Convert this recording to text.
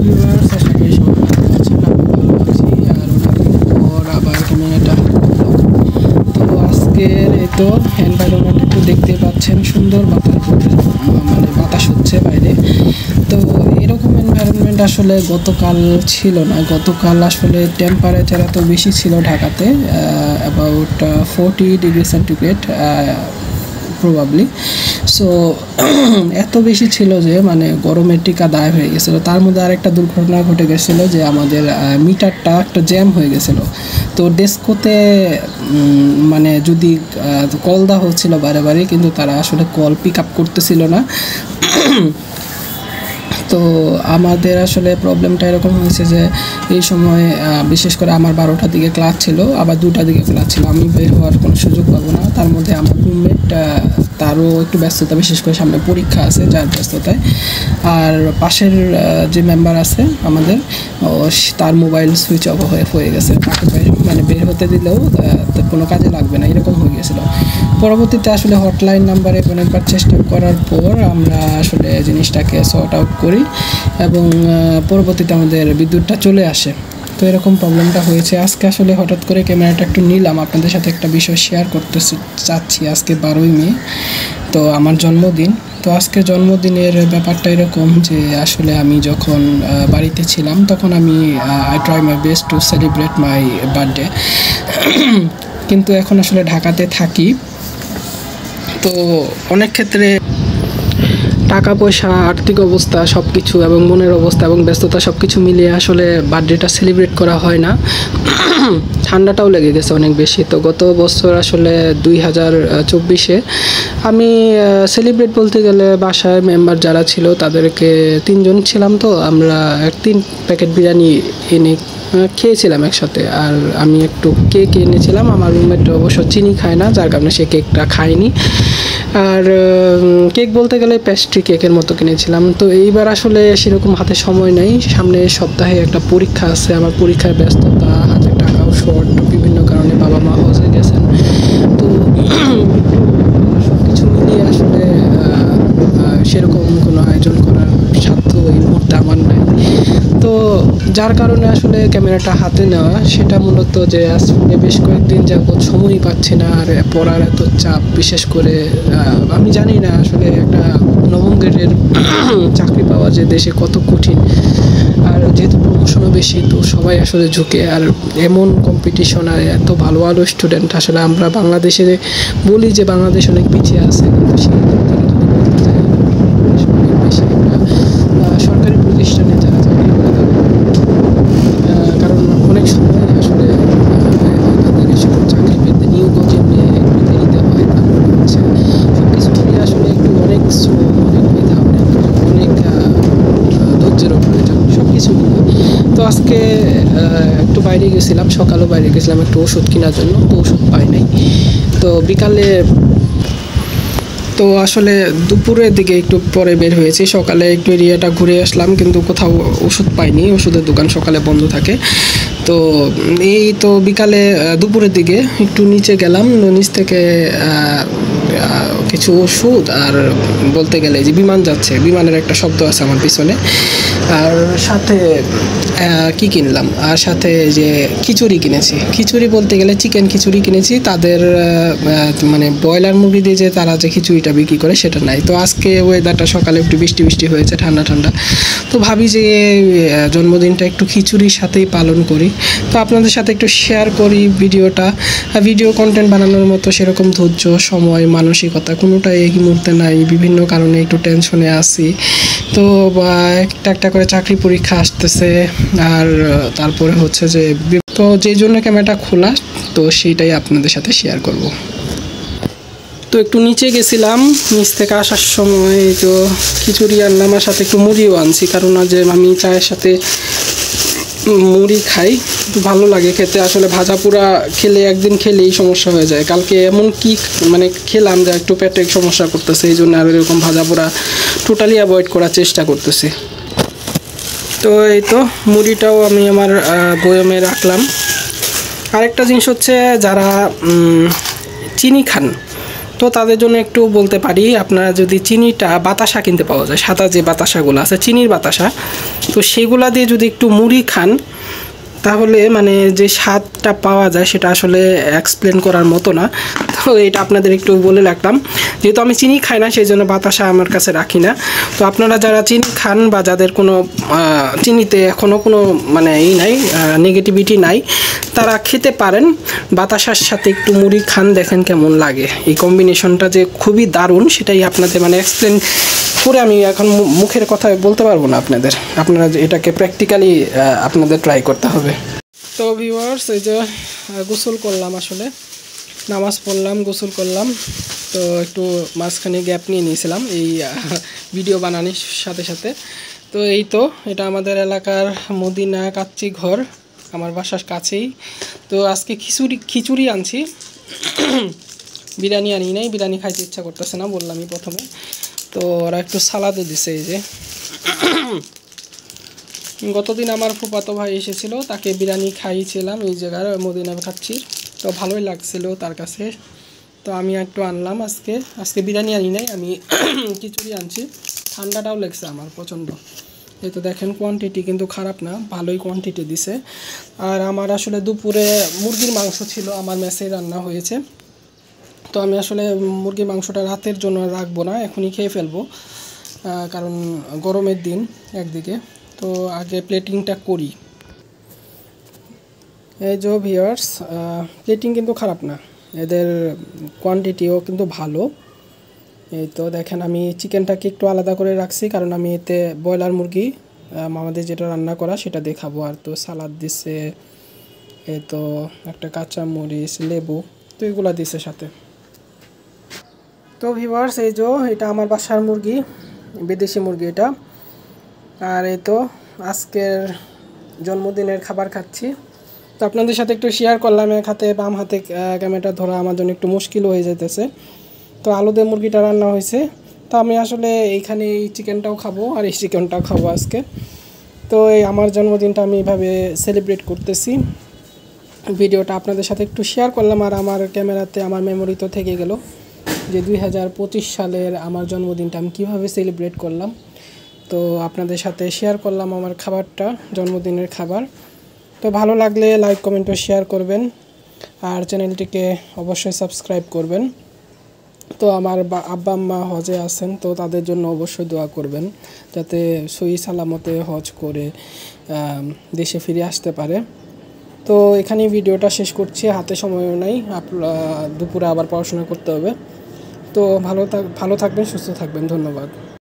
Viewers, আশা করি সবাই ভালো আছেন। আমি ভালো আছি। আর অনেকদিন পর আবার ক্যামেরাটা হাতে নিলাম। তো আজকের এই তো এনভায়রনমেন্ট একটু দেখতে পাচ্ছেন, সুন্দর বাতাস, মানে বাতাস হচ্ছে বাইরে। তো এরকম এনভায়রনমেন্ট আসলে গতকাল ছিল না। গতকাল আসলে টেম্পারেচার এত বেশি ছিল ঢাকাতে, অ্যাবাউট 40°C প্রবাবলি। সো এত বেশি ছিল যে মানে গরমের টিকা দায় হয়ে গেছিলো। তার মধ্যে আরেকটা দুর্ঘটনা ঘটে গেছিলো যে আমাদের মিটারটা একটা জ্যাম হয়ে গেছিলো। তো ডেস্কোতে মানে যদি কল দেওয়া হচ্ছিলো বারে বারে, কিন্তু তারা আসলে কল পিক আপ করতেছিল না। তো আমাদের আসলে প্রবলেমটা এরকম হয়েছে যে এই সময় বিশেষ করে আমার 12টার দিকে ক্লাস ছিল, আবার 2টার দিকে ক্লাস ছিল। আমি বের হওয়ার কোনো সুযোগ পাবো না। তার মধ্যে আমার রুমমেট, তারও একটু ব্যস্ততা, বিশেষ করে সামনে পরীক্ষা আছে যার ব্যস্ততায়। আর পাশের যে মেম্বার আছে আমাদের, তার মোবাইল সুইচ অফ হয়ে গেছে। তাকে মানে বের হতে দিলেও কোনো কাজে লাগবে না, এরকম হয়ে গেছিলো। পরবর্তীতে আসলে হটলাইন নাম্বারে অনেকবার চেষ্টা করার পর আমরা আসলে জিনিসটাকে সর্ট আউট করি এবং পরবর্তীতে আমাদের বিদ্যুৎটা চলে আসে। তো এরকম প্রবলেমটা হয়েছে। আজকে আসলে হঠাৎ করে ক্যামেরাটা একটু নিলাম, আপনাদের সাথে একটা বিষয় শেয়ার করতে চাচ্ছি। আজকে 12ই মে, তো আমার জন্মদিন। তো আজকে জন্মদিনের ব্যাপারটা এরকম যে আসলে আমি যখন বাড়িতে ছিলাম তখন আমি I try my best to celebrate my birthday. কিন্তু এখন আসলে ঢাকাতে থাকি, তো অনেক ক্ষেত্রে টাকা পয়সা, আর্থিক অবস্থা সব কিছু এবং মনের অবস্থা এবং ব্যস্ততা সব কিছু মিলিয়ে আসলে বার্থডেটা সেলিব্রেট করা হয় না। ঠান্ডাটাও লেগে গেছে অনেক বেশি। তো গত বছর আসলে 2024-এ আমি সেলিব্রেট বলতে গেলে বাসায় মেম্বার যারা ছিল তাদেরকে 3 জন ছিলাম, তো আমরা 3 প্যাকেট বিরিয়ানি এনে খেয়েছিলাম একসাথে। আর আমি একটু কেক এনেছিলাম। আমার রুমমেট অবশ্য চিনি খায় না, যার কারণে সে কেকটা খায়নি। আর কেক বলতে গেলে পেস্ট্রি কেকের মতো কিনেছিলাম। তো এইবার আসলে সেরকম হাতে সময় নেই। সামনের সপ্তাহে একটা পরীক্ষা আছে, আমার পরীক্ষার ব্যস্ততা, হাতে টাকাও শর্ট, বিভিন্ন কারণে বাবা মা হজে গেছেন। তো সব কিছু মিলিয়ে আসলে সেরকম কোনো আয়োজন করার সাধ্য এই মুহূর্তে আমার নাই। তো যার কারণে আসলে ক্যামেরাটা হাতে নেওয়া, সেটা মূলত যে আসলে বেশ কয়েকদিন যাবৎ সময়ই পাচ্ছি না। আর পড়ার এত চাপ, বিশেষ করে আমি জানি না আসলে একটা নবম গ্রেডের চাকরি পাওয়া যে দেশে কত কঠিন। আর যেহেতু প্রমোশনও বেশি, তো সবাই আসলে ঝুঁকে। আর এমন কম্পিটিশন, আর এত ভালো ভালো স্টুডেন্ট, আসলে আমরা বাংলাদেশে বলি যে বাংলাদেশ অনেক পিছিয়ে আছে, কিন্তু সেই দিক থেকে যদি বলতে চাই অনেক বেশি একটা সরকারি প্রতিষ্ঠানে যারা চাকরি করে থাকে। কারণ অনেক সময় আসলে তাদের এসব চাকরি পেতে নিয়োগও যেমনি একটু দেরিতে হয়। তারপরে হচ্ছে সব কিছু মিলিয়ে আসলে একটু অনেক শ্রম, অনেক মেধা, অনেক ধৈর্যের প্রয়োজন, সব কিছু মিলিয়ে। তো আজকে একটু বাইরে গেছিলাম, সকালেও বাইরে গেছিলাম একটু ওষুধ কেনার জন্য, তো ওষুধ পাই নাই। তো বিকালে, তো আসলে দুপুরের দিকে একটু পরে বের হয়েছি। সকালে একটু এরিয়াটা ঘুরে আসলাম, কিন্তু কোথাও ওষুধ পাইনি, ওষুধের দোকান সকালে বন্ধ থাকে। তো এই তো বিকালে দুপুরের দিকে একটু নিচে গেলাম, নিচ থেকে কিছু ওষুধ, আর বলতে গেলে যে বিমান যাচ্ছে, বিমানের একটা শব্দ আছে আমার পিছনে। আর সাথে কি কিনলাম, আর সাথে যে খিচুড়ি কিনেছি। খিচুড়ি বলতে গেলে চিকেন খিচুড়ি কিনেছি। তাদের মানে ব্রয়লার মুরগি দিয়ে যে তারা যে খিচুড়িটা বিক্রি করে সেটা নাই। তো আজকে ওয়েদারটা সকালে একটু বৃষ্টি বৃষ্টি হয়েছে, ঠান্ডা ঠান্ডা। তো ভাবি যে জন্মদিনটা একটু খিচুড়ির সাথেই পালন করি। তো আপনাদের সাথে একটু শেয়ার করি ভিডিওটা। ভিডিও কন্টেন্ট বানানোর মতো সেরকম ধৈর্য, সময়, মানসিকতা কোনোটাই এই মুহূর্তে নাই। বিভিন্ন কারণে একটু টেনশনে আছি। তো একটা একটা করে চাকরি পরীক্ষা আসতেছে, আর তারপরে হচ্ছে যে, তো যেই জন্য ক্যামেরাটা খোলা, তো সেইটাই আপনাদের সাথে শেয়ার করব। তো একটু নিচে গেছিলাম, নিচ থেকে আসার সময় তো খিচুড়ি আনলাম, আর সাথে একটু মুড়িও আনছি। কারণ যে আমি চায়ের সাথে মুড়ি খাই, ভালো লাগে খেতে। আসলে ভাজা পোড়া খেলে একদিন খেলেই সমস্যা হয়ে যায়। কালকে এমন কি মানে খেলাম যে একটু পেটে সমস্যা করতেছে, এই জন্য আর এরকম ভাজা পোড়া টোটালি অ্যাভয়েড করার চেষ্টা করতেছি। তো এই তো মুড়িটাও আমি আমার বয়মে রাখলাম। আরেকটা জিনিস হচ্ছে, যারা চিনি খান, তো তাদের জন্য একটু বলতে পারি, আপনারা যদি চিনিটা বাতাসা কিনতে পাওয়া যায়, সাদা যে বাতাসাগুলো আছে চিনির বাতাসা, তো সেগুলা দিয়ে যদি একটু মুড়ি খান তাহলে মানে যে স্বাদটা পাওয়া যায় সেটা আসলে এক্সপ্লেন করার মতো না। তো এটা আপনাদের একটু বলে রাখলাম, যেহেতু আমি চিনি খাই না সেই জন্য বাতাসা আমার কাছে রাখি না। তো আপনারা যারা চিনি খান বা যাদের কোনো চিনিতে এখনও কোনো মানে নাই নেগেটিভিটি নাই, তারা খেতে পারেন। বাতাসার সাথে একটু মুড়ি খান, দেখেন কেমন লাগে। এই কম্বিনেশনটা যে খুবই দারুণ সেটাই আপনাদের মানে এক্সপ্লেন করে আমি এখন মুখের কথা বলতে পারবো না আপনাদের। আপনারা এটাকে প্র্যাকটিক্যালি আপনাদের ট্রাই করতে হবে। তো ভিউয়ার্স, এই যে গোসল করলাম, আসলে নামাজ পড়লাম, গোসল করলাম। তো একটু মাঝখানে গ্যাপ নিয়ে নিয়েছিলাম এই ভিডিও বানানোর সাথে সাথে। তো এই তো এটা আমাদের এলাকার মদিনা কাচ্চি ঘর, আমার বাসার কাছেই। তো আজকে খিচুড়ি আনছি, বিরিয়ানি আনি নাই, বিরিয়ানি খাইতে ইচ্ছা করতেছে না বললামই প্রথমে। তো ওরা একটু সালাদও দিছে। এই যে গতদিন আমার ফুফাতো ভাই এসেছিলো, তাকে বিরিয়ানি খাইয়েছিলাম এই জায়গার মদিনা খাচ্ছি, তো ভালোই লাগছিল তার কাছে। তো আমি একটু আনলাম আজকে বিরিয়ানি আনি নাই, আমি খিচুড়ি আনছি। ঠান্ডাটাও লাগছে আমার প্রচণ্ড। এই তো দেখেন কোয়ান্টিটি কিন্তু খারাপ না, ভালোই কোয়ান্টিটি দিছে। আর আমার আসলে দুপুরে মুরগির মাংস ছিল, আমার মেসে রান্না হয়েছে। তো আমি আসলে মুরগির মাংসটা রাতের জন্য রাখবো না, এখনই খেয়ে ফেলবো, কারণ গরমের দিন একদিকে। তো আগে প্লেটিংটা করি। এই যে ভিউয়ার্স, প্লেটিং কিন্তু খারাপ না, এদের কোয়ান্টিটিও কিন্তু ভালো। এই তো দেখেন আমি চিকেনটাকে একটু আলাদা করে রাখছি, কারণ আমি এতে ব্রয়লার মুরগি আমাদের যেটা রান্না করা সেটা দেখাবো। আর তো সালাদ দিচ্ছে, এই তো একটা কাঁচা মরিচ, লেবু, তো এগুলো দিচ্ছে সাথে। তো ভিউয়ার্স, এই যে এটা আমার বাসার মুরগি, বিদেশি মুরগি এটা। আর এই তো আজকের জন্মদিনের খাবার খাচ্ছি। তো আপনাদের সাথে একটু শেয়ার করলাম, এক হাতে বাম হাতে ক্যামেরাটা ধরা আমার জন্য একটু মুশকিল হয়ে যেতেছে। তো আলু দিয়ে মুরগিটা রান্না হয়েছে। তো আমি আসলে এইখানে এই চিকেনটাও খাবো আর এই চিকেনটাও খাবো আজকে। তো এই আমার জন্মদিনটা আমি এইভাবে সেলিব্রেট করতেছি। ভিডিওটা আপনাদের সাথে একটু শেয়ার করলাম, আর আমার ক্যামেরাতে আমার মেমোরি তো থেকে গেল যে 2025 সালের আমার জন্মদিনটা আমি কীভাবে সেলিব্রেট করলাম। তো আপনাদের সাথে শেয়ার করলাম আমার খাবারটা, জন্মদিনের খাবার। তো ভালো লাগলে লাইক, কমেন্ট ও শেয়ার করবেন, আর চ্যানেলটিকে অবশ্যই সাবস্ক্রাইব করবেন। তো আমার আব্বা আম্মা হজে আছেন, তো তাদের জন্য অবশ্যই দোয়া করবেন যাতে সহি সালামতে হজ করে দেশে ফিরে আসতে পারে। তো এখানেই ভিডিওটা শেষ করছি, হাতে সময়ও নাই, দুপুরে আবার পড়াশোনা করতে হবে। তো ভালো থাকবেন, সুস্থ থাকবেন, ধন্যবাদ।